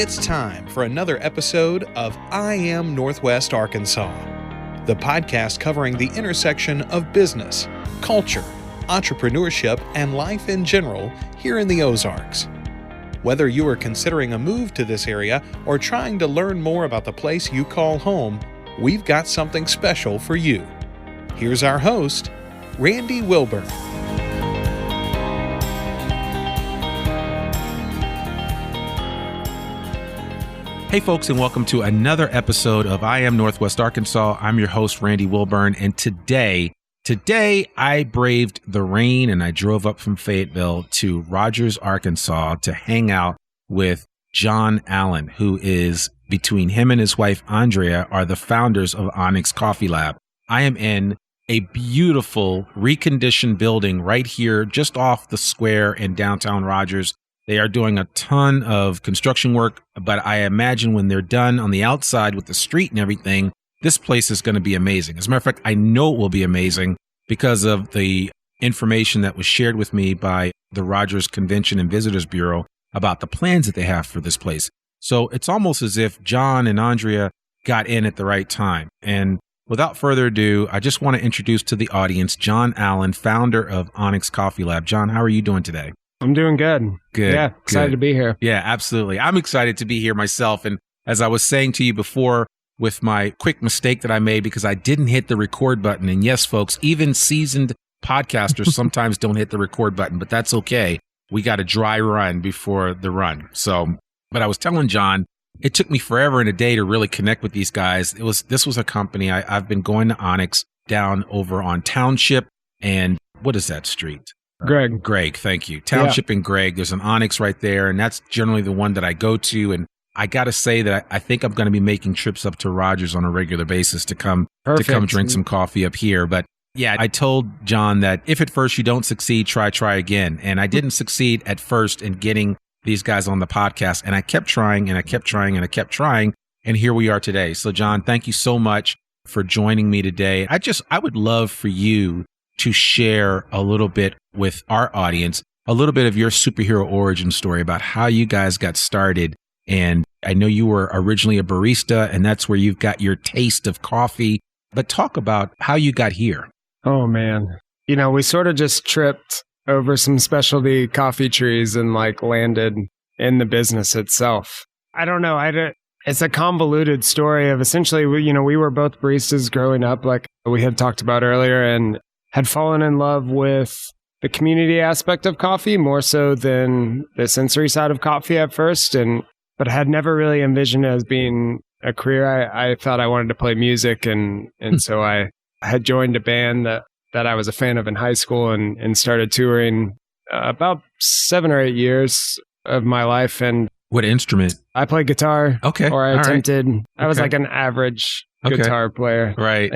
It's time for another episode of I Am Northwest Arkansas, the podcast covering the intersection of business, culture, entrepreneurship, and life in general here in the Ozarks. Whether you are considering a move to this area or trying to learn more about the place you call home, we've got something special for you. Here's our host, Randy Wilburn. Hey folks, and welcome to another episode of I Am Northwest Arkansas. I'm your host, Randy Wilburn, and today I braved the rain and I drove up from Fayetteville to Rogers, Arkansas to hang out with John Allen, who is, between him and his wife, Andrea, are the founders of Onyx Coffee Lab. I am in a beautiful reconditioned building right here just off the square in downtown Rogers. They are doing a ton of construction work, but I imagine when they're done on the outside with the street and everything, this place is going to be amazing. As a matter of fact, I know it will be amazing because of the information that was shared with me by the Rogers Convention and Visitors Bureau about the plans that they have for this place. So it's almost as if John and Andrea got in at the right time. And without further ado, I just want to introduce to the audience John Allen, founder of Onyx Coffee Lab. John, how are you doing today? I'm doing good. Good. Yeah, excited to be here. Yeah, absolutely. I'm excited to be here myself. And as I was saying to you before, with my quick mistake that I made because I didn't hit the record button. And yes, folks, even seasoned podcasters sometimes don't hit the record button, but that's okay. We got a dry run before the run. But I was telling John, it took me forever and a day to really connect with these guys. This was a company. I've been going to Onyx down over on Township and what is that street? Greg, thank you. Township and Greg. There's an Onyx right there, and that's generally the one that I go to. And I got to say that I think I'm going to be making trips up to Rogers on a regular basis to come drink some coffee up here. But yeah, I told John that if at first you don't succeed, try again. And I didn't succeed at first in getting these guys on the podcast, and I kept trying and I kept trying and I kept trying, and here we are today. So John, thank you so much for joining me today. I would love for you to share a little bit with our audience, a little bit of your superhero origin story about how you guys got started. And I know you were originally a barista, and that's where you've got your taste of coffee. But talk about how you got here. Oh, man. You know, we sort of just tripped over some specialty coffee trees and landed in the business itself. I don't know. It's a convoluted story of essentially, we were both baristas growing up, like we had talked about earlier, and had fallen in love with the community aspect of coffee more so than the sensory side of coffee at first, but had never really envisioned it as being a career. I thought I wanted to play music, and so I had joined a band that I was a fan of in high school and started touring about 7 or 8 years of my life. And what instrument? I played guitar. Okay. Or I attempted. Right. I was like an average guitar player. Right.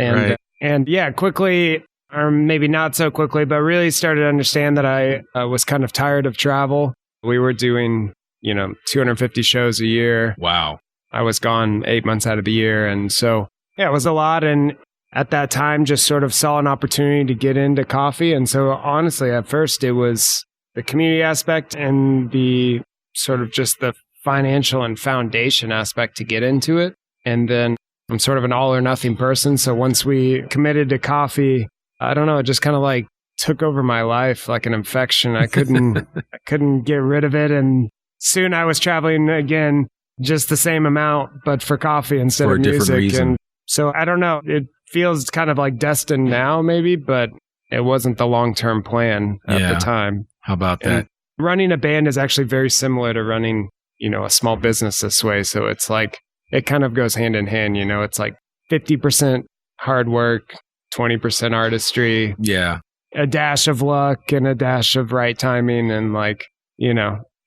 And yeah, quickly, or maybe not so quickly, but really started to understand that I was kind of tired of travel. We were doing, 250 shows a year. Wow. I was gone 8 months out of the year. And so, yeah, it was a lot. And at that time, just sort of saw an opportunity to get into coffee. And so honestly, at first, it was the community aspect and the sort of just the financial and foundation aspect to get into it. And then I'm sort of an all or nothing person. So once we committed to coffee, I don't know, it just kind of took over my life like an infection. I couldn't get rid of it. And soon I was traveling again, just the same amount, but for coffee instead of music. Reason. And so I don't know, it feels kind of like destined now maybe, but it wasn't the long-term plan at the time. How about that? And running a band is actually very similar to running, a small business this way. So it's it kind of goes hand in hand, it's 50% hard work, 20% artistry. Yeah. A dash of luck and a dash of right timing. And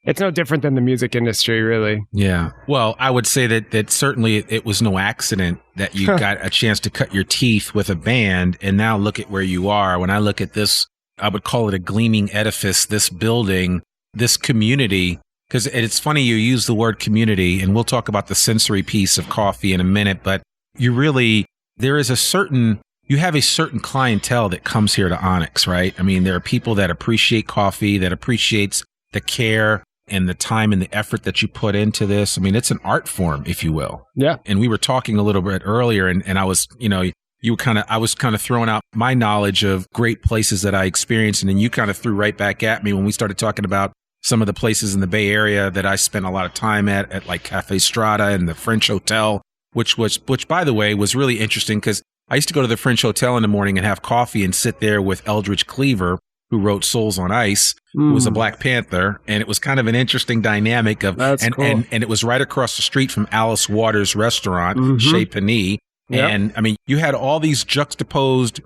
it's no different than the music industry, really. Yeah. Well, I would say that certainly it was no accident that you got a chance to cut your teeth with a band. And now look at where you are. When I look at this, I would call it a gleaming edifice, this building, this community. Because it's funny you use the word community, and we'll talk about the sensory piece of coffee in a minute. But you have a certain clientele that comes here to Onyx, right? I mean, there are people that appreciate coffee, that appreciates the care and the time and the effort that you put into this. I mean, it's an art form, if you will. Yeah. And we were talking a little bit earlier, and I was, I was kind of throwing out my knowledge of great places that I experienced. And then you kind of threw right back at me when we started talking about some of the places in the Bay Area that I spent a lot of time at like Cafe Strata and the French Hotel, which by the way, was really interesting because I used to go to the French Hotel in the morning and have coffee and sit there with Eldridge Cleaver, who wrote Souls on Ice, who was a Black Panther. And it was kind of an interesting dynamic cool. And it was right across the street from Alice Waters' restaurant, Chez Panisse. Yep. And I mean, you had all these juxtaposed,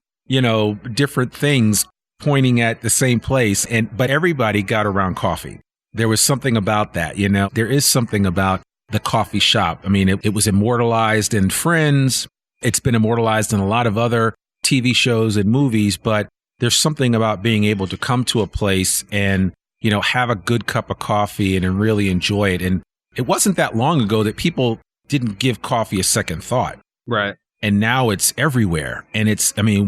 different things pointing at the same place, but everybody got around coffee. There was something about that, there is something about the coffee shop. I mean, it was immortalized in Friends. It's been immortalized in a lot of other TV shows and movies, but there's something about being able to come to a place and, have a good cup of coffee and really enjoy it. And it wasn't that long ago that people didn't give coffee a second thought. Right. And now it's everywhere. And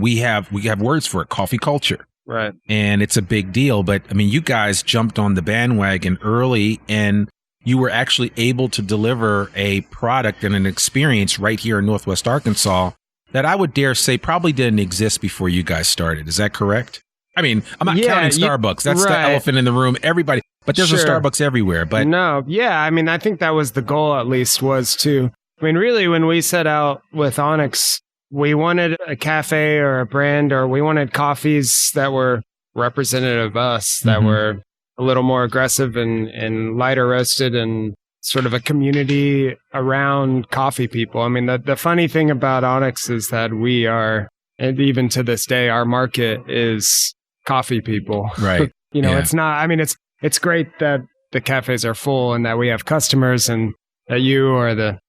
we have words for it, coffee culture. Right. And it's a big deal. But I mean, you guys jumped on the bandwagon early and you were actually able to deliver a product and an experience right here in Northwest Arkansas that I would dare say probably didn't exist before you guys started. Is that correct? I mean, I'm not counting Starbucks. That's the elephant in the room. Everybody, but there's a Starbucks everywhere. But no, yeah. I mean, I think that was the goal, at least, was to, I mean, really, when we set out with Onyx, we wanted a cafe or a brand, or we wanted coffees that were representative of us, that were a little more aggressive and lighter roasted and sort of a community around coffee people. I mean, the funny thing about Onyx is that we are, and even to this day, our market is coffee people. Right. It's not, I mean, it's great that the cafes are full and that we have customers and that you or the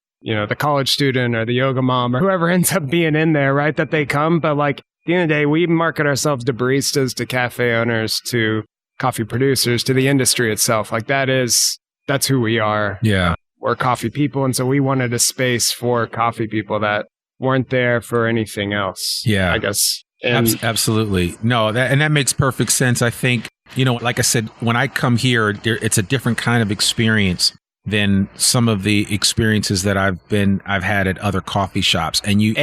college student or the yoga mom or whoever ends up being in there, right, that they come. But like at the end of the day, we market ourselves to baristas, to cafe owners, to coffee producers, to the industry itself. Like that's who we are. Yeah. We're coffee people. And so we wanted a space for coffee people that weren't there for anything else. Yeah. I guess. Absolutely. No, that makes perfect sense. I think, like I said, when I come here, it's a different kind of experience than some of the experiences that I've had at other coffee shops. And you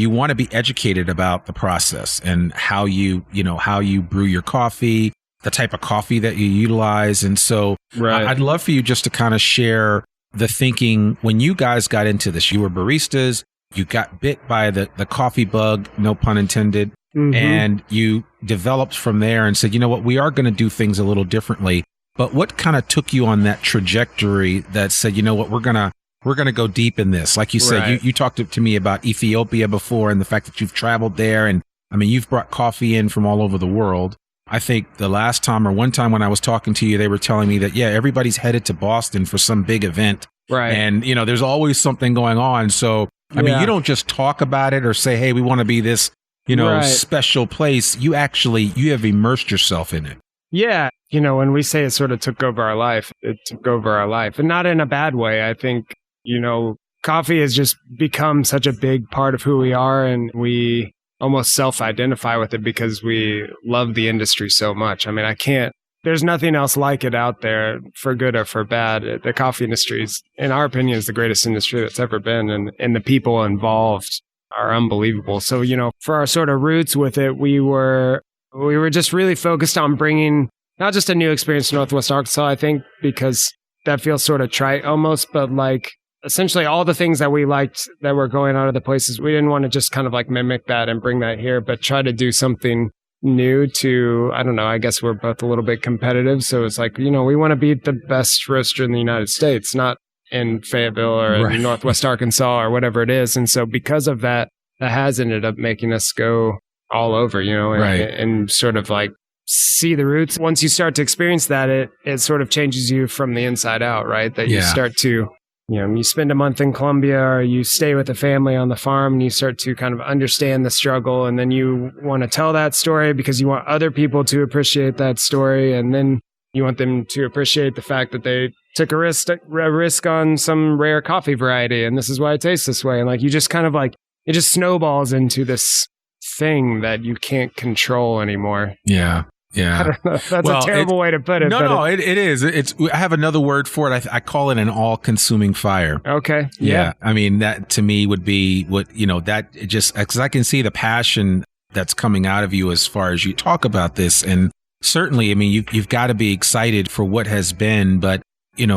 want to be educated about the process and how you brew your coffee, the type of coffee that you utilize. And so I'd love for you just to kind of share the thinking when you guys got into this. You were baristas, you got bit by the coffee bug, no pun intended, and you developed from there and said, you know what, we are going to do things a little differently. But what kind of took you on that trajectory that said, you know what, we're gonna go deep in this? Like you said, you talked to me about Ethiopia before and the fact that you've traveled there, and I mean, you've brought coffee in from all over the world. I think the last time or one time when I was talking to you, they were telling me that everybody's headed to Boston for some big event, right? And there's always something going on. So I mean, you don't just talk about it or say, hey, we want to be this special place. You have immersed yourself in it. Yeah. When we say it sort of took over our life, it took over our life, and not in a bad way. I think, coffee has just become such a big part of who we are, and we almost self-identify with it because we love the industry so much. I mean, there's nothing else like it out there, for good or for bad. The coffee industry is, in our opinion, is the greatest industry that's ever been, and the people involved are unbelievable. So, for our sort of roots with it, we were just really focused on bringing not just a new experience to Northwest Arkansas, I think, because that feels sort of trite almost, but like essentially all the things that we liked that were going on other places, we didn't want to just kind of like mimic that and bring that here, but try to do something new to, I don't know, I guess we're both a little bit competitive. So it's like, we want to be the best roaster in the United States, not in Fayetteville or in Northwest Arkansas or whatever it is. And so because of that, that has ended up making us go all over, and sort of like see the roots. Once you start to experience that, it sort of changes you from the inside out, right? That you start to, you spend a month in Colombia or you stay with a family on the farm and you start to kind of understand the struggle, and then you want to tell that story because you want other people to appreciate that story, and then you want them to appreciate the fact that they took a risk on some rare coffee variety, and this is why it tastes this way. And like you just kind of like, it just snowballs into this thing that you can't control anymore. Yeah. Yeah. I don't know. That's a terrible way to put it. No, it is. I have another word for it. I call it an all-consuming fire. Okay. Yeah. I mean, that to me would be that it just, because I can see the passion that's coming out of you as far as you talk about this. And certainly, I mean, you've got to be excited for what has been, but,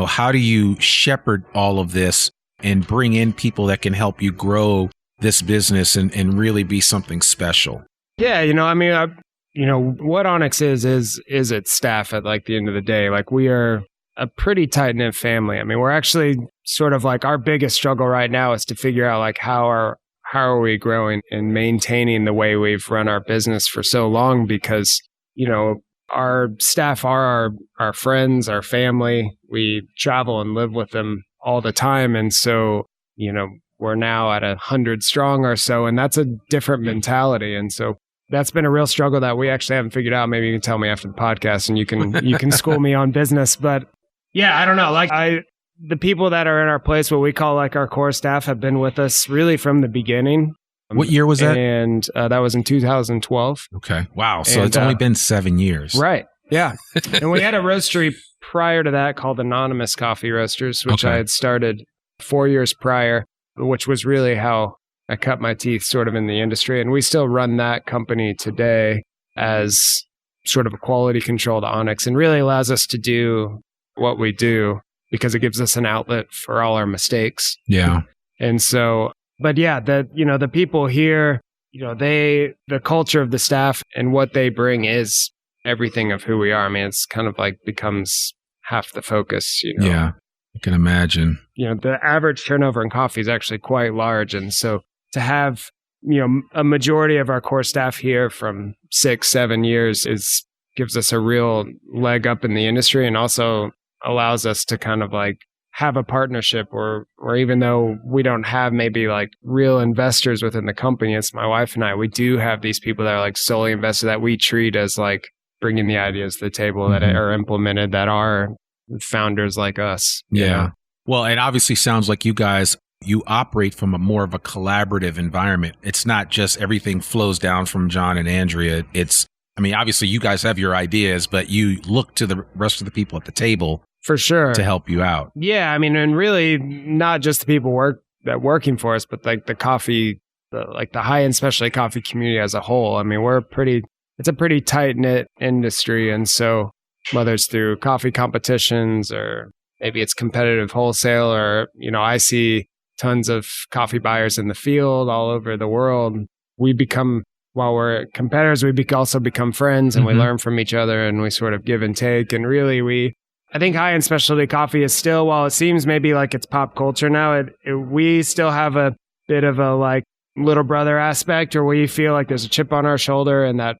how do you shepherd all of this and bring in people that can help you grow this business and really be something special? Yeah. I mean, what Onyx is its staff at like the end of the day. Like we are a pretty tight knit family. I mean, we're actually sort of like our biggest struggle right now is to figure out like how are we growing and maintaining the way we've run our business for so long, because, our staff are our friends, our family. We travel and live with them all the time. And so, we're now at 100 strong or so, and that's a different mentality. And so that's been a real struggle that we actually haven't figured out. Maybe you can tell me after the podcast and you can school me on business. But yeah, I don't know. Like the people that are in our place, what we call like our core staff, have been with us really from the beginning. What year was that? And that was in 2012. Okay. Wow. So it's only been 7 years. Right. Yeah. And we had a roastery prior to that called Onyx Coffee Roasters, which I had started 4 years prior, which was really how I cut my teeth sort of in the industry. And we still run that company today as sort of a quality control to Onyx, and really allows us to do what we do because it gives us an outlet for all our mistakes. Yeah. And so, but yeah, the people here, the culture of the staff and what they bring is everything of who we are. I mean, it's kind of like becomes half the focus, Yeah, I can imagine. The average turnover in coffee is actually quite large. And so to have, a majority of our core staff here from 6-7 years gives us a real leg up in the industry, and also allows us to kind of like have a partnership or even though we don't have maybe like real investors within the company, it's my wife and I, we do have these people that are like solely invested that we treat as like bringing the ideas to the table that are implemented, that are founders like us. Yeah. Well, it obviously sounds like you operate from more of a collaborative environment. It's not just everything flows down from John and Andrea. Obviously you guys have your ideas, but you look to the rest of the people at the table for sure to help you out. Yeah. I mean, and really not just the people working for us, but like the coffee, the high-end specialty coffee community as a whole. I mean, it's a pretty tight-knit industry. And so whether it's through coffee competitions or maybe it's competitive wholesale, or, I see tons of coffee buyers in the field all over the world. While we're competitors, we also become friends, and we learn from each other, and we sort of give and take. And really, I think high-end specialty coffee is still, while it seems maybe like it's pop culture now, we still have a bit of a like little brother aspect, or we feel like there's a chip on our shoulder, and that,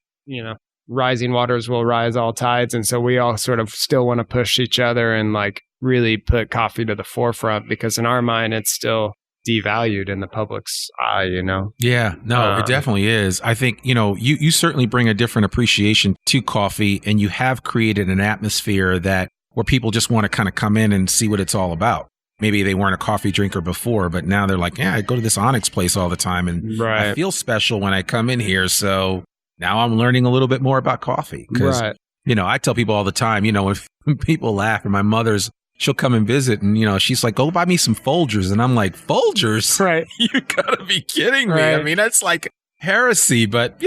rising waters will rise all tides. And so we all sort of still want to push each other and like really put coffee to the forefront, because in our mind, it's still devalued in the public's eye, Yeah, no, it definitely is. I think, you certainly bring a different appreciation to coffee, and you have created an atmosphere where people just want to kind of come in and see what it's all about. Maybe they weren't a coffee drinker before, but now they're like, yeah, I go to this Onyx place all the time, and I feel special when I come in here. So now I'm learning a little bit more about coffee. Because, I tell people all the time, if people laugh, and my she'll come and visit, and, she's like, go buy me some Folgers. And I'm like, Folgers? Right. You gotta be kidding me. Right. I mean, that's like heresy. But,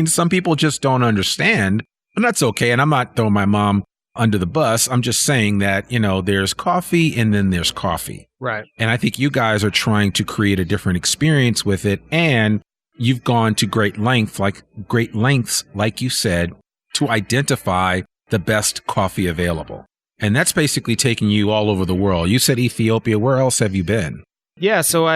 some people just don't understand, and that's okay. And I'm not throwing my mom under the bus. I'm just saying that, there's coffee and then there's coffee. Right. And I think you guys are trying to create a different experience with it. And you've gone to great lengths, like you said, to identify the best coffee available. And that's basically taking you all over the world. You said Ethiopia. Where else have you been? Yeah. So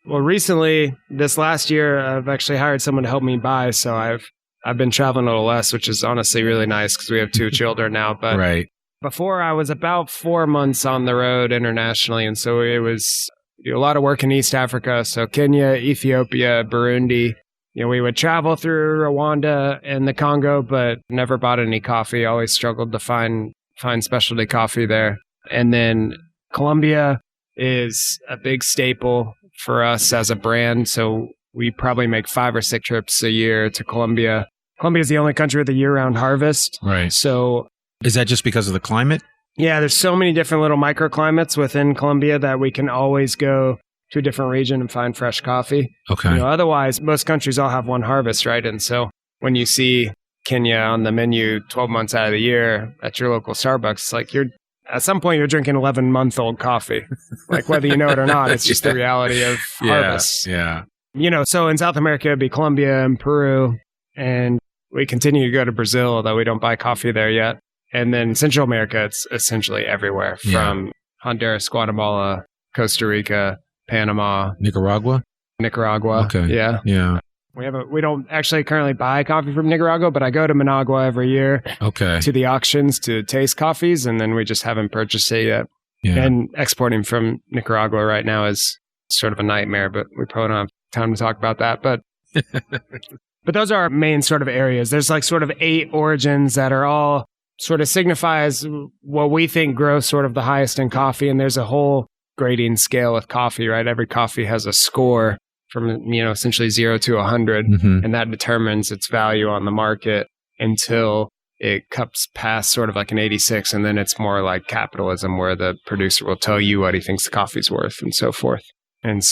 recently, this last year, I've actually hired someone to help me buy. So I've been traveling a little less, which is honestly really nice because we have 2 children now. But right. Before, I was about 4 months on the road internationally. And so it was a lot of work in East Africa. So Kenya, Ethiopia, Burundi. We would travel through Rwanda and the Congo, but never bought any coffee. Always struggled to find specialty coffee there. And then Colombia is a big staple for us as a brand. So we probably make 5 or 6 trips a year to Colombia. Colombia is the only country with a year-round harvest. Right. So is that just because of the climate? Yeah, there's so many different little microclimates within Colombia that we can always go to a different region and find fresh coffee. Okay. Otherwise, most countries all have one harvest, right? And so when you see Kenya on the menu 12 months out of the year at your local Starbucks, like at some point you're drinking 11-month-old coffee. Like whether you know it or not, it's just the reality of harvests. Yeah. So in South America, it'd be Colombia and Peru, and we continue to go to Brazil, although we don't buy coffee there yet. And then Central America, it's essentially everywhere from Honduras, Guatemala, Costa Rica, Panama, Nicaragua. Okay. Yeah. We don't actually currently buy coffee from Nicaragua, but I go to Managua every year. Okay. To the auctions to taste coffees, and then we just haven't purchased it yet. Yeah. And exporting from Nicaragua right now is sort of a nightmare, but we probably don't have time to talk about that. But but those are our main sort of areas. There's like sort of 8 origins that are all sort of signifies what we think grows sort of the highest in coffee. And there's a whole grading scale with coffee, right? Every coffee has a score from, essentially 0 to 100. And that determines its value on the market until it comes past sort of like an 86. And then it's more like capitalism where the producer will tell you what he thinks the coffee's worth and so forth. And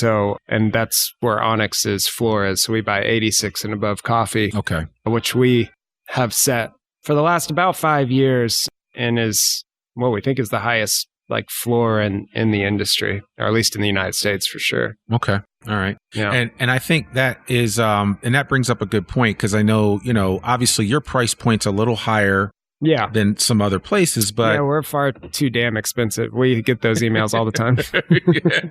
that's where Onyx's floor is. So we buy 86 and above coffee, which we have set for the last about 5 years and is what we think is the highest like floor in the industry, or at least in the United States for sure. Okay. All right. Yeah. And I think that is, and that brings up a good point because I know, obviously your price point's a little higher than some other places, but we're far too damn expensive. We get those emails all the time.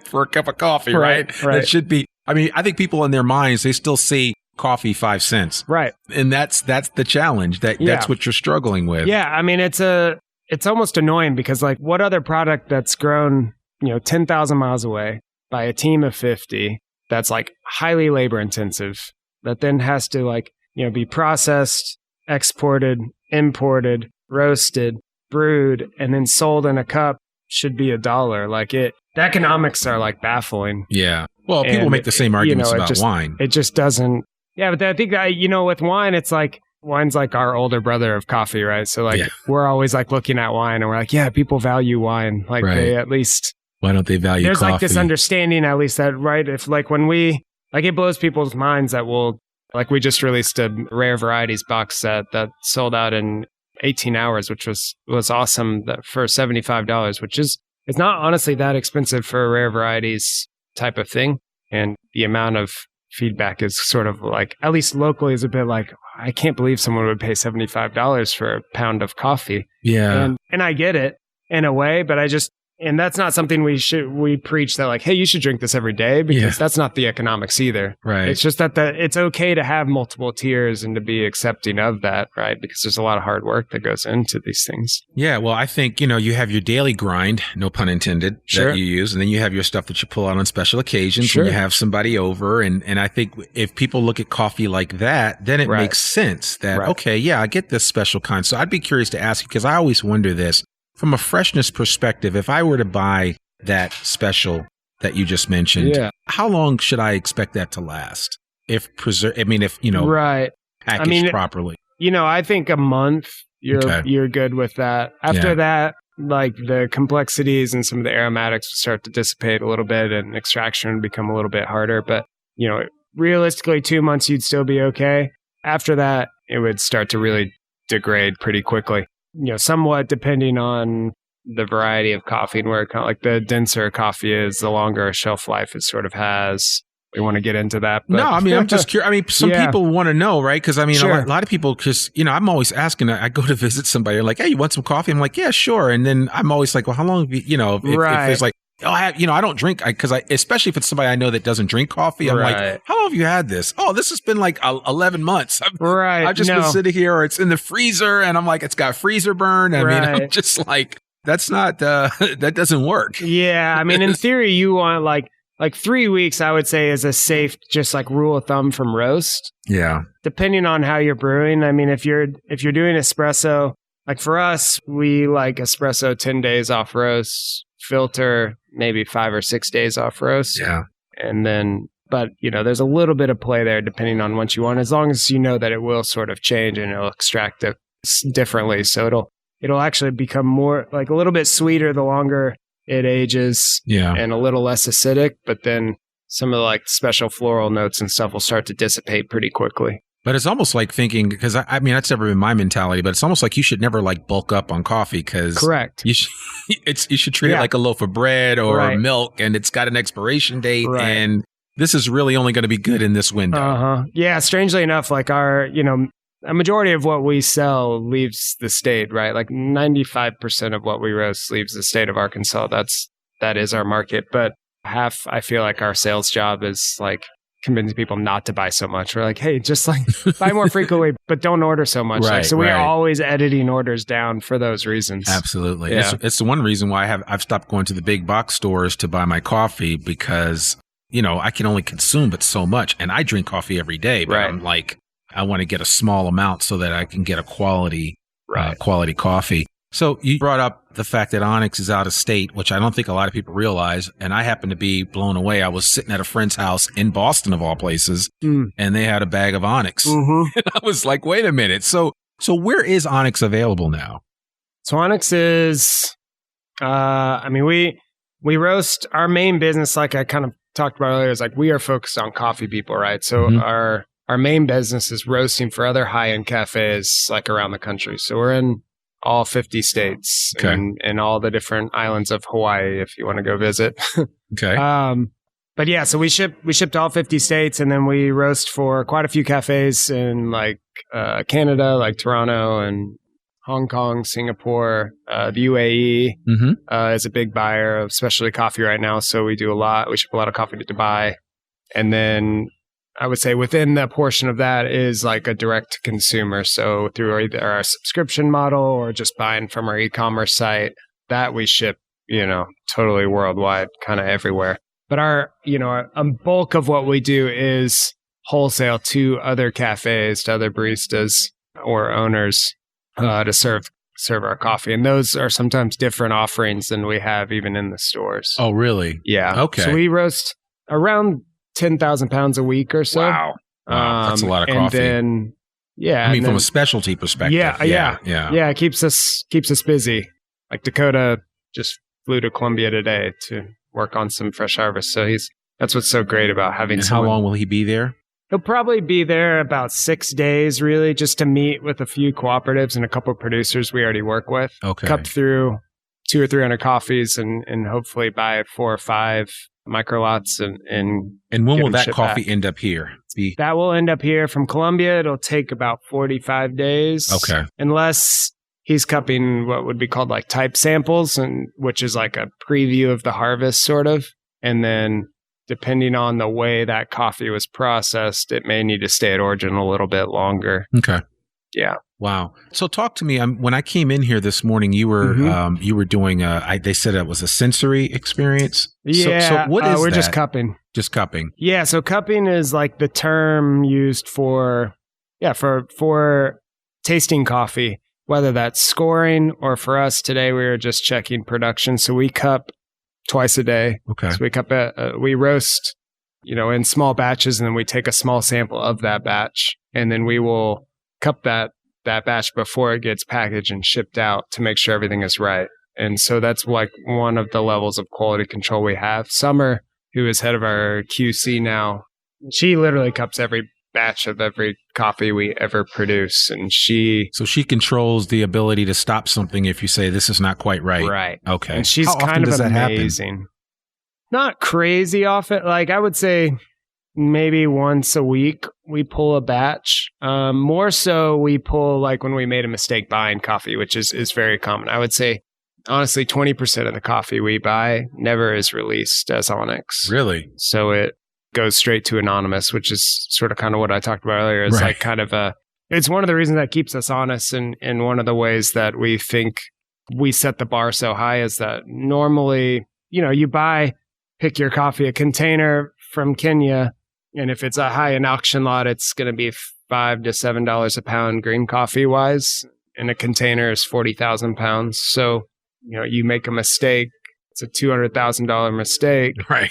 For a cup of coffee, right? That should be, I think people in their minds, they still see coffee 5 cents. Right. And that's the challenge. That's what you're struggling with. Yeah. It's almost annoying because like what other product that's grown, 10,000 miles away by a team of 50 that's like highly labor intensive that then has to like, be processed, exported, imported, roasted, brewed, and then sold in a cup should be $1. Like the economics are like baffling. Yeah. Well, people make the same arguments about wine. It just doesn't. Yeah, but I think that, with wine, it's like, wine's like our older brother of coffee, right? So like we're always like looking at wine and we're like, yeah, people value wine. Like they at least. Why don't they value there's coffee? Like this understanding at least that, right? If like when we, like it blows people's minds that we just released a rare varieties box set that sold out in 18 hours, which was awesome for $75, which is, it's not honestly that expensive for a rare varieties type of thing. And the amount of feedback is sort of like, at least locally, is a bit like, I can't believe someone would pay $75 for a pound of coffee. Yeah. And I get it in a way, but and that's not something we preach that like, hey, you should drink this every day because that's not the economics either. Right. It's just that it's okay to have multiple tiers and to be accepting of that, right? Because there's a lot of hard work that goes into these things. Yeah. Well, I think, you have your daily grind, no pun intended, that you use. And then you have your stuff that you pull out on special occasions when you have somebody over. And I think if people look at coffee like that, then it makes sense that, okay, I get this special kind. So I'd be curious to ask you, because I always wonder this. From a freshness perspective, if I were to buy that special that you just mentioned, how long should I expect that to last? If packaged properly. I think a month you're good with that. After that, like the complexities and some of the aromatics will start to dissipate a little bit and extraction would become a little bit harder. But, realistically 2 months you'd still be okay. After that, it would start to really degrade pretty quickly. Somewhat depending on the variety of coffee and where kind of like the denser coffee is, the longer a shelf life it sort of has. We want to get into that. But. No, I'm just curious. Some people want to know, right? Because a lot of people, because, I'm always asking, I go to visit somebody, they're like, hey, you want some coffee? I'm like, yeah, sure. And then I'm always like, well, how long have you, if it's like, I don't drink, because especially if it's somebody I know that doesn't drink coffee, I'm like, how long have you had this? Oh, this has been like 11 months. I've just been sitting here, or it's in the freezer, and I'm like, it's got freezer burn. I'm just like, that's not, that doesn't work. Yeah. In theory, you want like 3 weeks, I would say, is a safe, just like rule of thumb from roast. Yeah. Depending on how you're brewing. If you're doing espresso, like for us, we like espresso 10 days off roast, filter maybe 5 or 6 days off roast. Yeah. And then But, there's a little bit of play there depending on what you want, as long as you know that it will sort of change and it'll extract it differently. So it'll actually become more like a little bit sweeter the longer it ages, and a little less acidic. But then some of the like special floral notes and stuff will start to dissipate pretty quickly. But it's almost like thinking, because I mean, that's never been my mentality, but it's almost like you should never like bulk up on coffee because correct. You should treat it like a loaf of bread or milk, and it's got an expiration date, and this is really only going to be good in this window. Yeah, strangely enough, like a majority of what we sell leaves the state, right? Like 95% of what we roast leaves the state of Arkansas. That is our market, but half, I feel like our sales job is like convincing people not to buy so much. We're like, hey, just like buy more frequently, but don't order so much. We're always editing orders down for those reasons. Absolutely. Yeah. It's the one reason why I've stopped going to the big box stores to buy my coffee, because, I can only consume but so much, and I drink coffee every day, but I'm like, I want to get a small amount so that I can get a quality coffee. So you brought up the fact that Onyx is out of state, which I don't think a lot of people realize. And I happen to be blown away. I was sitting at a friend's house in Boston, of all places, and they had a bag of Onyx. And I was like, wait a minute. So where is Onyx available now? So Onyx is, we roast. Our main business, like I kind of talked about earlier, is like we are focused on coffee people, right? So our main business is roasting for other high-end cafes like around the country. So we're in all 50 states and all the different islands of Hawaii if you want to go visit. But yeah, so we ship to all 50 states, and then we roast for quite a few cafes in like Canada, like Toronto and Hong Kong, Singapore, the UAE is a big buyer of specialty coffee right now. So we ship a lot of coffee to Dubai. And then I would say within the portion of that is like a direct to consumer. So through either our subscription model or just buying from our e-commerce site, that we ship, totally worldwide, kind of everywhere. But a bulk of what we do is wholesale to other cafes, to other baristas or owners to serve our coffee. And those are sometimes different offerings than we have even in the stores. Oh, really? Yeah. Okay. So we roast around 10,000 pounds a week or so. Wow. That's a lot of coffee. And then, from a specialty perspective. Yeah. It keeps us busy. Like Dakota just flew to Columbia today to work on some fresh harvest. So that's what's so great about having someone. How long will he be there? He'll probably be there about 6 days, really, just to meet with a few cooperatives and a couple of producers we already work with. Okay. Cup through 200 or 300 coffees and hopefully buy 4 or 5 micro lots and when will that coffee end up here? That will end up here from Colombia. It'll take about 45 days. Okay. Unless he's cupping what would be called like type samples, which is like a preview of the harvest sort of. And then depending on the way that coffee was processed, it may need to stay at origin a little bit longer. Okay. Yeah. Wow. So talk to me. When I came in here this morning, you were doing they said it was a sensory experience. Yeah. So what is we're that? just cupping. Just cupping. Yeah. So cupping is like the term used for tasting coffee, whether that's scoring or for us today, we were just checking production. So we cup twice a day. Okay. So we roast, in small batches, and then we take a small sample of that batch, and then we will cup that batch before it gets packaged and shipped out to make sure everything is right. And so that's like one of the levels of quality control we have. Summer, who is head of our QC now, she literally cups every batch of every coffee we ever produce. And she controls the ability to stop something if you say this is not quite right. Right. Okay. And she's kind of amazing. Not crazy often. Like I would say maybe once a week we pull a batch. More so we pull like when we made a mistake buying coffee, which is very common. I would say honestly 20% of the coffee we buy never is released as Onyx. Really? So it goes straight to anonymous, which is sort of kind of what I talked about earlier. It's like kind of it's one of the reasons that keeps us honest, and one of the ways that we think we set the bar so high is that normally, you pick your coffee, a container from Kenya, and if it's a high-end auction lot, it's going to be $5 to $7 a pound green coffee wise, and a container is 40,000 pounds. So, you make a mistake, it's a $200,000 mistake. Right.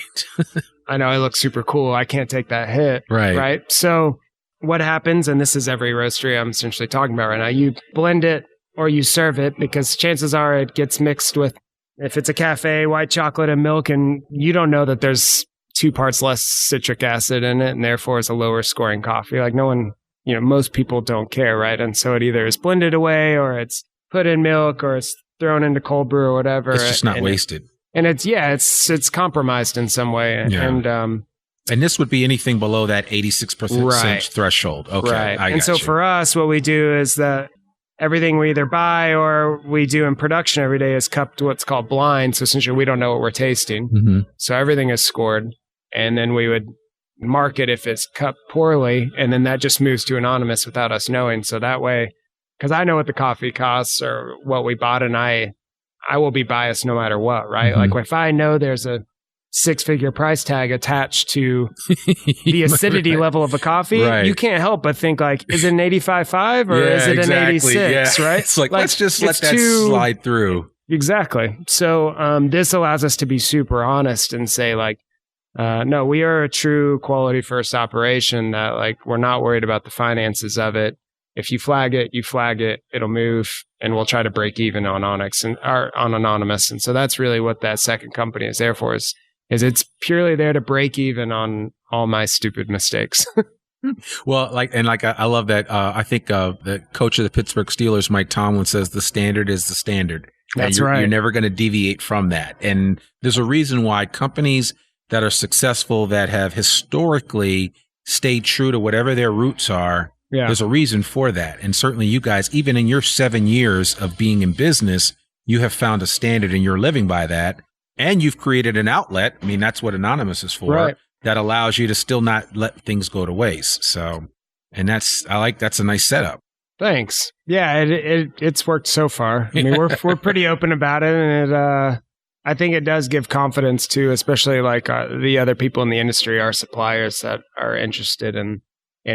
I know I look super cool. I can't take that hit. Right. So what happens, and this is every roastery I'm essentially talking about right now, you blend it or you serve it because chances are it gets mixed with, if it's a cafe, white chocolate and milk, and you don't know that there's 2 parts less citric acid in it, and therefore it's a lower scoring coffee. Like no one, most people don't care, right? And so it either is blended away or it's put in milk or it's thrown into cold brew or whatever. It's just not wasted. And it's compromised in some way. Yeah. And this would be anything below that 86% threshold. Okay. Right. And so for us, what we do is that everything we either buy or we do in production every day is cupped what's called blind. So essentially we don't know what we're tasting. Mm-hmm. So everything is scored. And then we would mark it if it's cupped poorly. And then that just moves to anonymous without us knowing. So that way, because I know what the coffee costs or what we bought, and I will be biased no matter what, right? Mm-hmm. Like if I know there's a 6-figure price tag attached to the acidity level of a coffee, you can't help but think like, is it an 85.5 or is it an 86, right? It's like let's just let that slide through. Exactly. So this allows us to be super honest and say like, no, we are a true quality first operation that like, we're not worried about the finances of it. If you flag it, it'll move, and we'll try to break even on Onyx and on Anonymous. And so that's really what that second company is there for, is it's purely there to break even on all my stupid mistakes. Well, I love that. I think the coach of the Pittsburgh Steelers, Mike Tomlin, says the standard is the standard. That's right. You're never going to deviate from that. And there's a reason why companies that are successful, that have historically stayed true to whatever their roots are, there's a reason for that. And certainly you guys, even in your 7 years of being in business, you have found a standard and you're living by that. And you've created an outlet. I mean, that's what Anonymous is for, that allows you to still not let things go to waste. So, and that's a nice setup. Thanks. Yeah, it's worked so far. I mean, we're pretty open about it, and I think it does give confidence to, especially like the other people in the industry, our suppliers that are interested in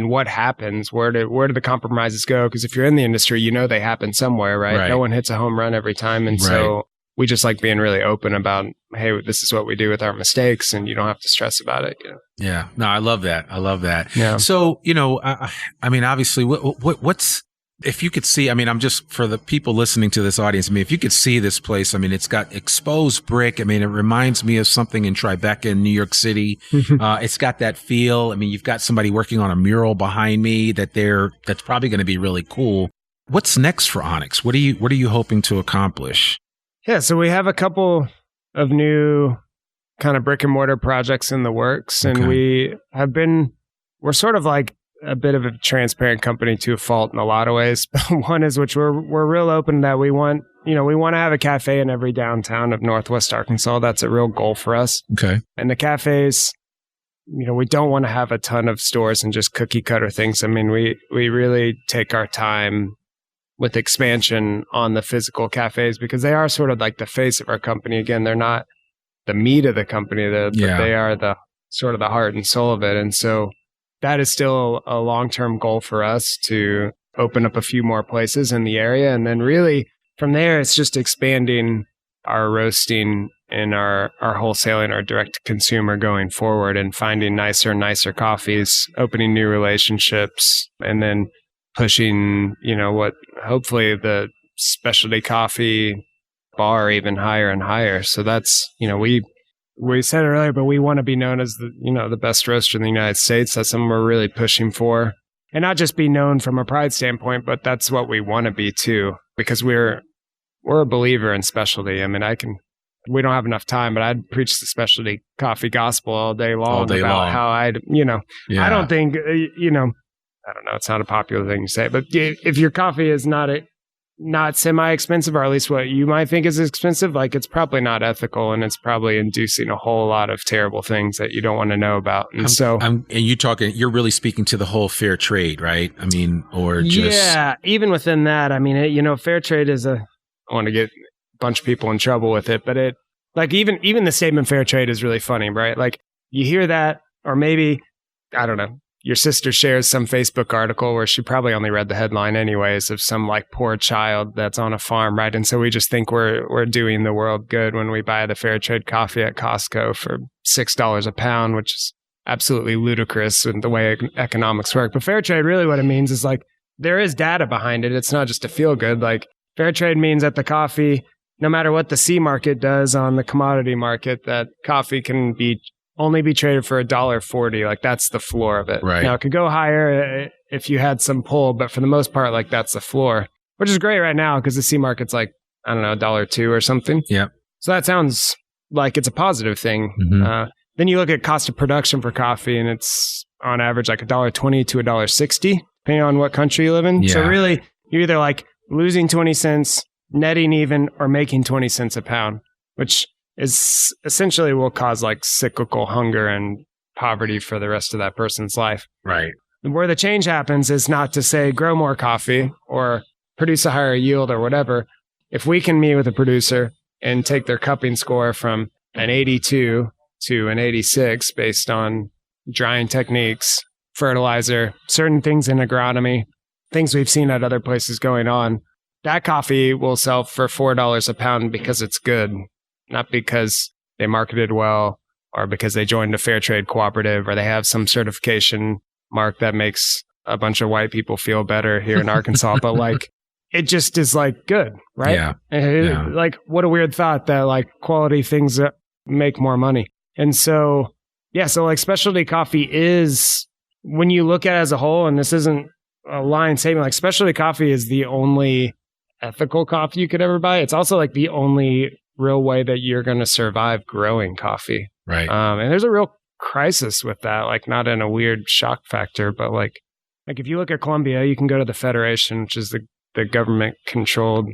what happens, where do the compromises go? Because if you're in the industry, they happen somewhere, right? No one hits a home run every time, and so we just like being really open about, hey, this is what we do with our mistakes, and you don't have to stress about it. Yeah, no, I love that. Yeah. So I mean, obviously, what's, if you could see, I mean, I'm just, for the people listening to this audience, I mean, if you could see this place, I mean, it's got exposed brick. I mean, it reminds me of something in Tribeca in New York City. It's got that feel. I mean, you've got somebody working on a mural behind me that's probably going to be really cool. What's next for Onyx? What are you hoping to accomplish? Yeah, so we have a couple of new kind of brick and mortar projects in the works, and we're sort of like a bit of a transparent company to a fault in a lot of ways. One is, which we're real open, that we want to have a cafe in every downtown of Northwest Arkansas. That's a real goal for us. Okay. And the cafes, we don't want to have a ton of stores and just cookie cutter things. I mean, we really take our time with expansion on the physical cafes, because they are sort of like the face of our company. Again, they're not the meat of the company, but they are the sort of the heart and soul of it. And so that is still a long-term goal for us, to open up a few more places in the area. And then really from there, it's just expanding our roasting and our wholesaling, our direct to consumer going forward, and finding nicer and nicer coffees, opening new relationships, and then pushing, what hopefully the specialty coffee bar even higher and higher. So that's, we said it earlier, but we want to be known as the best roaster in the United States. That's something we're really pushing for, and not just be known from a pride standpoint, but that's what we want to be too, because we're a believer in specialty. I mean, we don't have enough time, but I'd preach the specialty coffee gospel all day long about how I don't think, I don't know, it's not a popular thing to say, but if your coffee is not semi-expensive, or at least what you might think is expensive, like, it's probably not ethical, and it's probably inducing a whole lot of terrible things that you don't want to know about. And you're really speaking to the whole fair trade, right? I mean, or just... Yeah, even within that, I mean, fair trade is I want to get a bunch of people in trouble with it, but even the statement fair trade is really funny, right? Like, you hear that, or maybe, I don't know, your sister shares some Facebook article where she probably only read the headline anyways of some like poor child that's on a farm, right? And so we just think we're doing the world good when we buy the fair trade coffee at Costco for $6 a pound, which is absolutely ludicrous in the way economics work. But fair trade, really what it means is like there is data behind it. It's not just a feel good. Like fair trade means that the coffee, no matter what the C market does on the commodity market, that coffee can only be traded for $1.40. Like that's the floor of it. Right. Now it could go higher if you had some pull, but for the most part, like that's the floor, which is great right now because the C market's like, I don't know, $1.02 or something. Yep. So that sounds like it's a positive thing. Mm-hmm. Then you look at cost of production for coffee and it's on average like $1.20 to $1.60, depending on what country you live in. Yeah. So really you're either like losing 20 cents, netting even, or making 20 cents a pound, which is essentially will cause like cyclical hunger and poverty for the rest of that person's life. Right. And where the change happens is not to say grow more coffee or produce a higher yield or whatever. If we can meet with a producer and take their cupping score from an 82 to an 86 based on drying techniques, fertilizer, certain things in agronomy, things we've seen at other places going on, that coffee will sell for $4 a pound because it's good. Not because they marketed well or because they joined a fair trade cooperative or they have some certification mark that makes a bunch of white people feel better here in Arkansas. But like, it just is like good, right? Yeah. Like, what a weird thought that like quality things make more money. And so, yeah, so like specialty coffee is, when you look at it as a whole, and this isn't a line statement, like specialty coffee is the only ethical coffee you could ever buy. It's also like the only real way that you're going to survive growing coffee. Right. And there's a real crisis with that, like not in a weird shock factor, but like if you look at Colombia, you can go to the Federation, which is the government controlled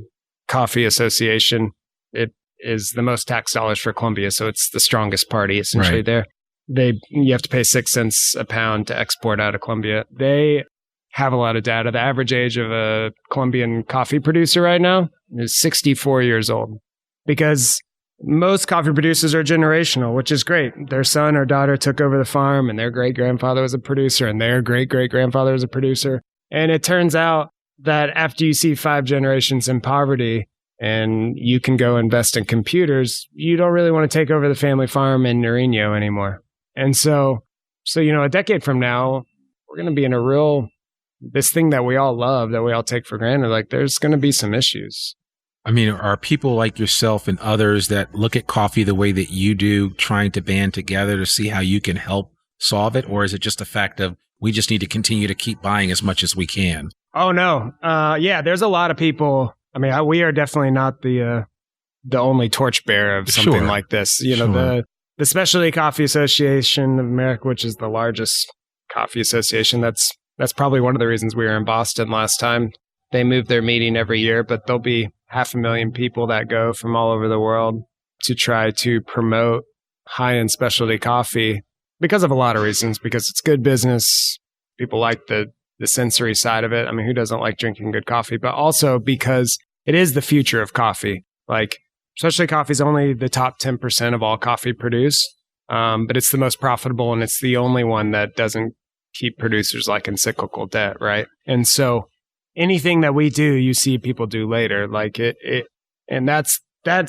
coffee association. It is the most tax dollars for Colombia. So it's the strongest party essentially there. You have to pay 6 cents a pound to export out of Colombia. They have a lot of data. The average age of a Colombian coffee producer right now is 64 years old. Because most coffee producers are generational, which is great. Their son or daughter took over the farm and their great-grandfather was a producer and their great-great-grandfather was a producer. And it turns out that after you see 5 generations in poverty and you can go invest in computers, you don't really want to take over the family farm in Nariño anymore. And so a decade from now, we're going to be in this thing that we all love, that we all take for granted. Like there's going to be some issues. I mean, are people like yourself and others that look at coffee the way that you do trying to band together to see how you can help solve it? Or is it just a fact of we just need to continue to keep buying as much as we can? Oh, no. Yeah, there's a lot of people. I mean, we are definitely not the only torchbearer of something like this. You know, the Specialty Coffee Association of America, which is the largest coffee association, that's probably one of the reasons we were in Boston last time. They move their meeting every year, but there'll be 500,000 people that go from all over the world to try to promote high-end specialty coffee because of a lot of reasons, because it's good business. People like the sensory side of it. I mean, who doesn't like drinking good coffee? But also because it is the future of coffee. Like, specialty coffee is only the top 10% of all coffee produced, but it's the most profitable and it's the only one that doesn't keep producers like in cyclical debt, right? And so anything that we do, you see people do later. Like and that's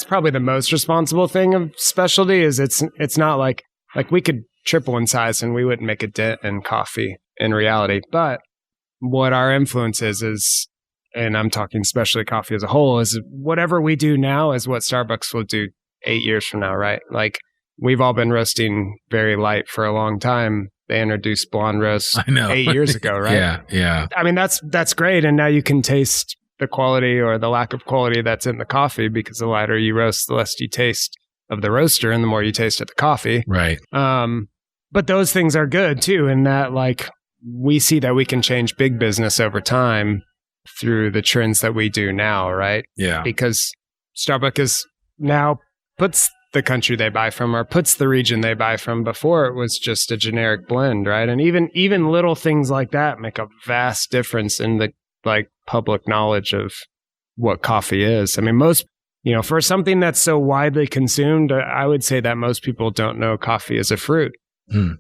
probably the most responsible thing of specialty is it's not like we could triple in size and we wouldn't make a dent in coffee in reality. But what our influence is, and I'm talking specialty coffee as a whole, is whatever we do now is what Starbucks will do 8 years from now, right? Like we've all been roasting very light for a long time. They introduced blonde roast 8 years ago, right? Yeah. I mean, that's great. And now you can taste the quality or the lack of quality that's in the coffee because the lighter you roast, the less you taste of the roaster and the more you taste of the coffee. Right. But those things are good too. In that, like, we see that we can change big business over time through the trends that we do now, right? Yeah. Because Starbucks is now puts the country they buy from or puts the region they buy from. Before it was just a generic blend, right? And even little things like that make a vast difference in the like public knowledge of what coffee is. I mean, most, for something that's so widely consumed, I would say that most people don't know coffee is a fruit.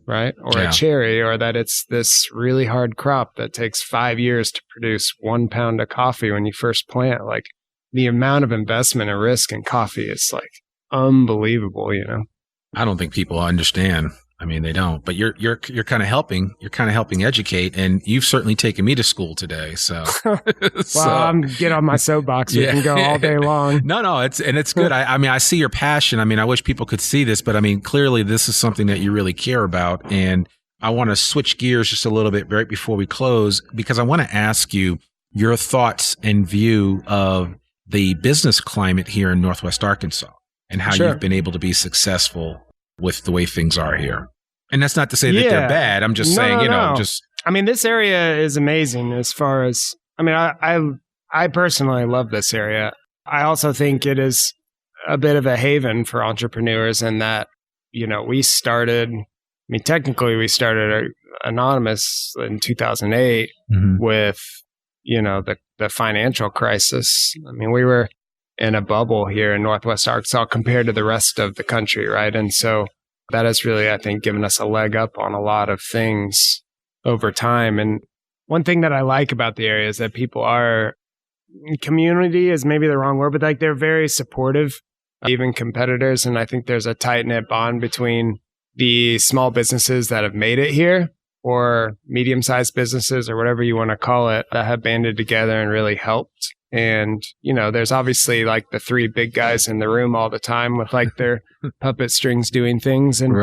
right? Or a cherry, or that it's this really hard crop that takes 5 years to produce 1 pound of coffee when you first plant. Like the amount of investment and risk in coffee is like unbelievable, you know? I don't think people understand. I mean, they don't, but you're kind of helping. You're kind of helping educate, and you've certainly taken me to school today. So, well, I'm get on my soapbox. We can go all day long. No, it's good. I mean, I see your passion. I mean, I wish people could see this, but I mean, clearly this is something that you really care about. And I want to switch gears just a little bit right before we close, because I want to ask you your thoughts and view of the business climate here in Northwest Arkansas and how you've been able to be successful with the way things are here. And that's not to say that they're bad. I'm just saying, I mean, this area is amazing as far as, I mean, I personally love this area. I also think it is a bit of a haven for entrepreneurs in that, you know, technically we started anonymous in 2008 with, you know, the financial crisis. I mean, we were in a bubble here in Northwest Arkansas compared to the rest of the country, right? And so that has really, I think, given us a leg up on a lot of things over time. And one thing that I like about the area is that people are, community is maybe the wrong word, but like they're very supportive, even competitors. And I think there's a tight-knit bond between the small businesses that have made it here or medium-sized businesses or whatever you want to call it that have banded together and really helped. And, you know, there's obviously like the 3 big guys in the room all the time with like their puppet strings doing things. And,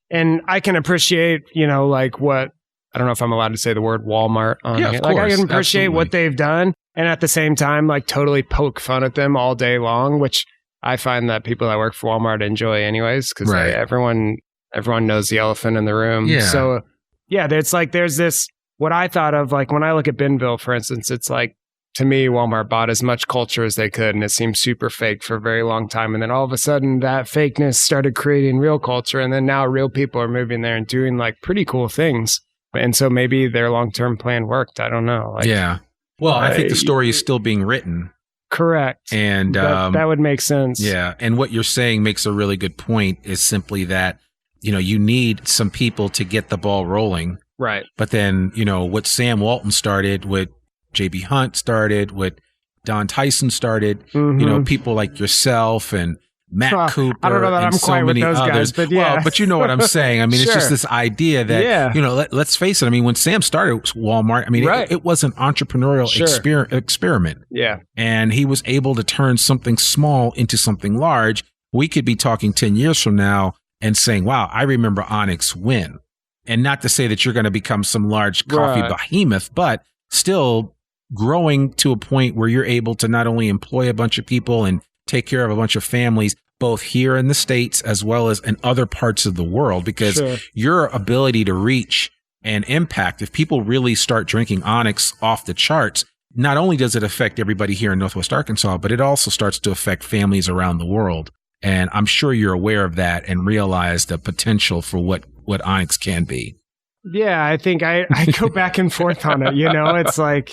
and I can appreciate, you know, like what, I don't know if I'm allowed to say the word Walmart on it. Like I can appreciate what they've done. And at the same time, like totally poke fun at them all day long, which I find that people that work for Walmart enjoy anyways, because everyone knows the elephant in the room. So it's like, there's this, what I thought of, like when I look at Bentonville, for instance, it's like, to me, Walmart bought as much culture as they could, and it seemed super fake for a very long time. And then all of a sudden, that fakeness started creating real culture, and then now real people are moving there and doing like pretty cool things. And so maybe their long-term plan worked. I don't know. Like, well, I think the story is still being written. Correct. And that would make sense. Yeah. And what you're saying makes a really good point, is simply that, you know, you need some people to get the ball rolling. Right. But then, you know, what Sam Walton started, what J.B. Hunt started, what Don Tyson started, you know, people like yourself and Matt Cooper. I don't know that I'm quite with those guys, but Well, but you know what I'm saying. I mean, it's just this idea that, you know, let's face it. I mean, when Sam started Walmart, I mean, it was an entrepreneurial experiment. Yeah. And he was able to turn something small into something large. We could be talking 10 years from now and saying, wow, I remember Onyx when. And not to say that you're going to become some large coffee behemoth, but still growing to a point where you're able to not only employ a bunch of people and take care of a bunch of families, both here in the States as well as in other parts of the world, because your ability to reach and impact, if people really start drinking Onyx off the charts, not only does it affect everybody here in Northwest Arkansas, but it also starts to affect families around the world. And I'm sure you're aware of that and realize the potential for what Onyx can be. Yeah, I think I go back and forth on it. You know, it's like,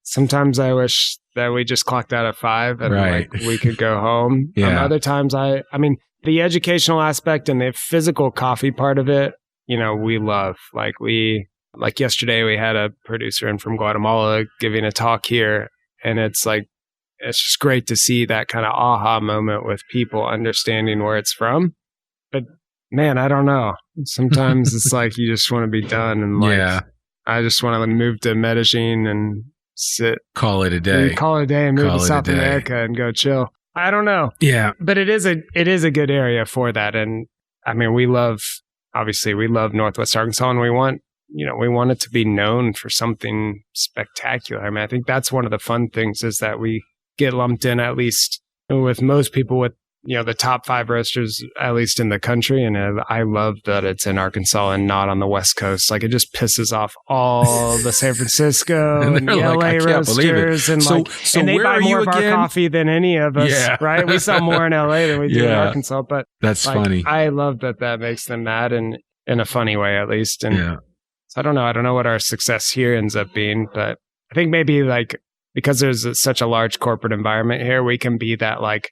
sometimes I wish that we just clocked out at 5 and like we could go home. Other times I mean, the educational aspect and the physical coffee part of it, you know, we love. Like yesterday we had a producer in from Guatemala giving a talk here, and it's like, it's just great to see that kind of aha moment with people understanding where it's from. But man, I don't know. Sometimes it's like you just want to be done, and like I just want to move to Medellin and call it a day and move to South America and go chill. I don't know. But it is a good area for that. And I mean, we love Northwest Arkansas, and we want it to be known for something spectacular. I mean, I think that's one of the fun things, is that we get lumped in, at least with most people, with, you know, the top 5 roasters, at least in the country. And I love that it's in Arkansas and not on the West Coast. Like, it just pisses off all the San Francisco and the LA roasters. And and they buy more of our coffee than any of us, right? We sell more in LA than we do in Arkansas. But that's funny. I love that makes them mad, and in a funny way, at least. And so I don't know what our success here ends up being, but I think maybe like, because there's such a large corporate environment here, we can be that like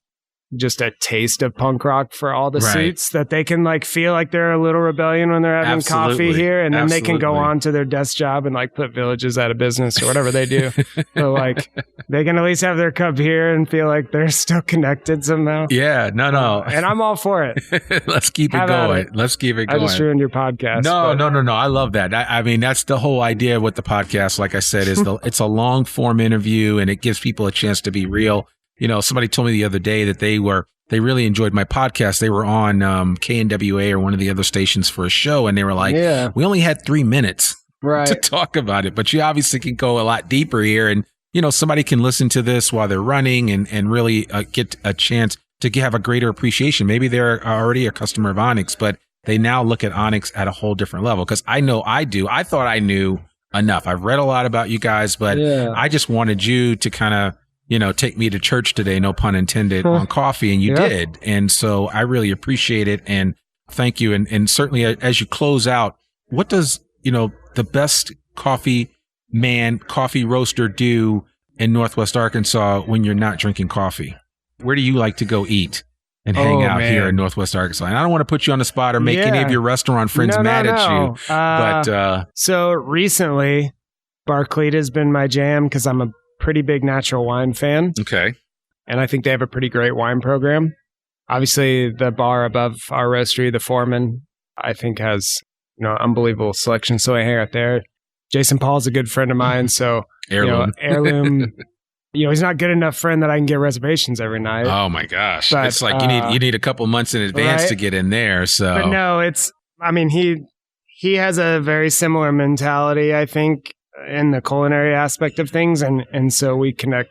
just a taste of punk rock for all the Right. seats, that they can like feel like they're a little rebellion when they're having Absolutely. coffee here, and then they can go Absolutely. on to their desk job and like put villages out of business or whatever they do. But like they can at least have their cup here and feel like they're still connected somehow. Yeah, no. And I'm all for it. Let's keep it Have at going. it. Let's keep it I going. just ruined your podcast. No. but- I love that. I mean, that's the whole idea with the podcast. Like I said, is it's a long form interview, and it gives people a chance to be real. You know, somebody told me the other day that they really enjoyed my podcast. They were on KNWA or one of the other stations for a show, and they were like, Yeah. we only had 3 minutes to Right. talk about it, but you obviously can go a lot deeper here. And, you know, somebody can listen to this while they're running and really get a chance to have a greater appreciation. Maybe they're already a customer of Onyx, but they now look at Onyx at a whole different level. Because I know I do. I thought I knew enough. I've read a lot about you guys, but Yeah. I just wanted you to kind of, you know, take me to church today, no pun intended, on coffee. And you Yeah. did. And so I really appreciate it. And thank you. And certainly as you close out, what does, you know, the best coffee roaster do in Northwest Arkansas when you're not drinking coffee? Where do you like to go eat and hang out here in Northwest Arkansas? And I don't want to put you on the spot or make any of your restaurant friends mad at you. But so recently, Barclay has been my jam because I'm a pretty big natural wine fan, okay. and I think they have a pretty great wine program. Obviously, the bar above our roastery, the Foreman, I think has unbelievable selection. So I hang out there. Jason Paul's a good friend of mine, so Heirloom. Heirloom. He's not good enough friend that I can get reservations every night. Oh my gosh. But, it's like you need a couple months in advance right? to get in there. So But no, he has a very similar mentality, I think, in the culinary aspect of things, and so we connect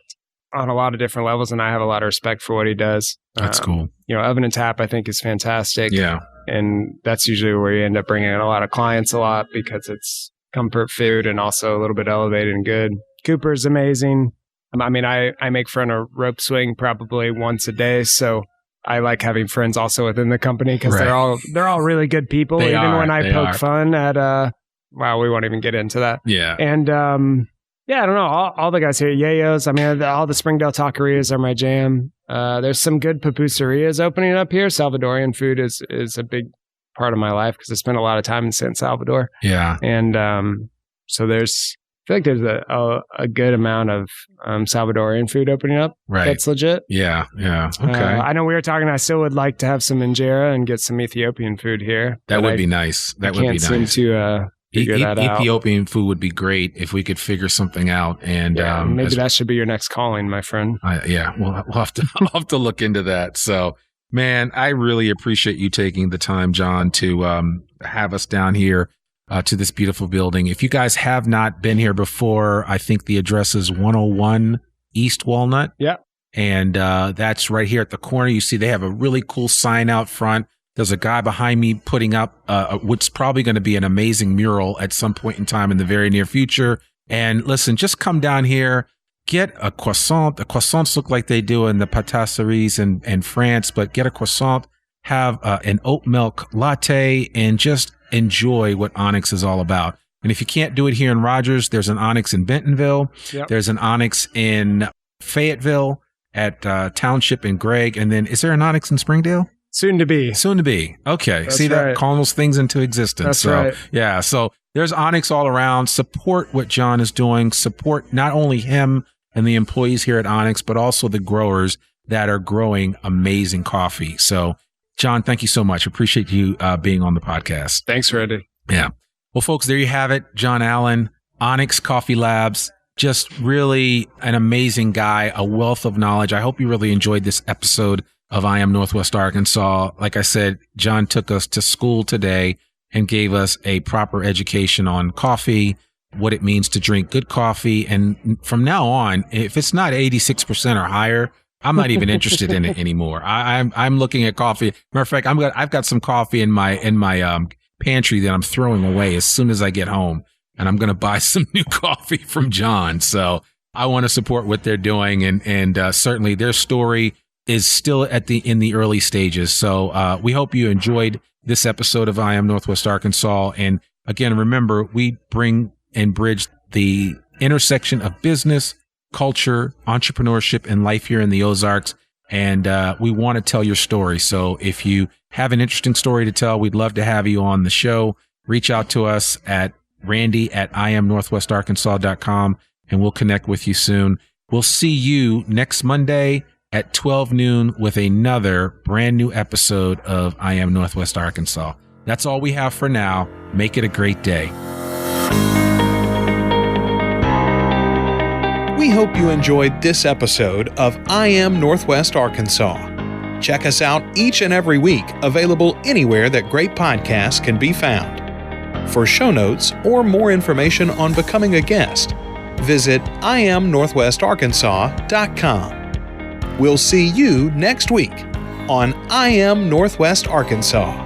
on a lot of different levels, and I have a lot of respect for what he does. that's cool. Oven and Tap, I think, is fantastic. Yeah. And that's usually where you end up bringing in a lot of clients a lot because it's comfort food and also a little bit elevated and good. Cooper's amazing. I mean, I make friend a rope swing probably once a day, so I like having friends also within the company because Right. they're all really good people. They even are, when I they poke are. fun at wow, we won't even get into that. Yeah. And yeah, I don't know. All the guys here, Yayos. I mean, all the Springdale taquerias are my jam. There's some good pupuserias opening up here. Salvadorian food is a big part of my life because I spent a lot of time in San Salvador. Yeah. And so I feel like there's a good amount of Salvadorian food opening up. Right. That's legit. Yeah. Yeah. Okay. I know we were talking. I still would like to have some injera and get some Ethiopian food here. that but would I be nice. That would be can't seem nice. to figure that out. Ethiopian food would be great if we could figure something out. And Maybe that should be your next calling, my friend. we'll have to I'll have to look into that. So, man, I really appreciate you taking the time, John, to have us down here to this beautiful building. If you guys have not been here before, I think the address is 101 East Walnut. Yeah. And that's right here at the corner. You see they have a really cool sign out front. There's a guy behind me putting up what's probably going to be an amazing mural at some point in time in the very near future. And listen, just come down here, get a croissant. The croissants look like they do in the patisseries in France, but get a croissant, have an oat milk latte, and just enjoy what Onyx is all about. And if you can't do it here in Rogers, there's an Onyx in Bentonville. Yep. There's an Onyx in Fayetteville at Township and Gregg. And then is there an Onyx in Springdale? Soon to be. Soon to be. Okay. That's See that? right. Calling those things into existence. That's so, right. Yeah. So there's Onyx all around. Support what John is doing. Support not only him and the employees here at Onyx, but also the growers that are growing amazing coffee. So, John, thank you so much. Appreciate you being on the podcast. Thanks, Randy. Yeah. Well, folks, there you have it. John Allen, Onyx Coffee Labs. Just really an amazing guy, a wealth of knowledge. I hope you really enjoyed this episode of I Am Northwest Arkansas. Like I said, John took us to school today and gave us a proper education on coffee, what it means to drink good coffee. And from now on, if it's not 86% or higher, I'm not even interested in it anymore. I'm looking at coffee. Matter of fact, I've got some coffee in my pantry that I'm throwing away as soon as I get home, and I'm going to buy some new coffee from John. So I want to support what they're doing, and certainly their story is still in the early stages. So we hope you enjoyed this episode of I Am Northwest Arkansas. And again, remember, we bring and bridge the intersection of business, culture, entrepreneurship, and life here in the Ozarks. And we want to tell your story. So if you have an interesting story to tell, we'd love to have you on the show. Reach out to us at randy@IamNorthwestArkansas.com, and we'll connect with you soon. We'll see you next Monday at 12 noon with another brand new episode of I Am Northwest Arkansas. That's all we have for now. Make it a great day. We hope you enjoyed this episode of I Am Northwest Arkansas. Check us out each and every week, available anywhere that great podcasts can be found. For show notes or more information on becoming a guest, visit IamNorthwestArkansas.com. We'll see you next week on I Am Northwest Arkansas.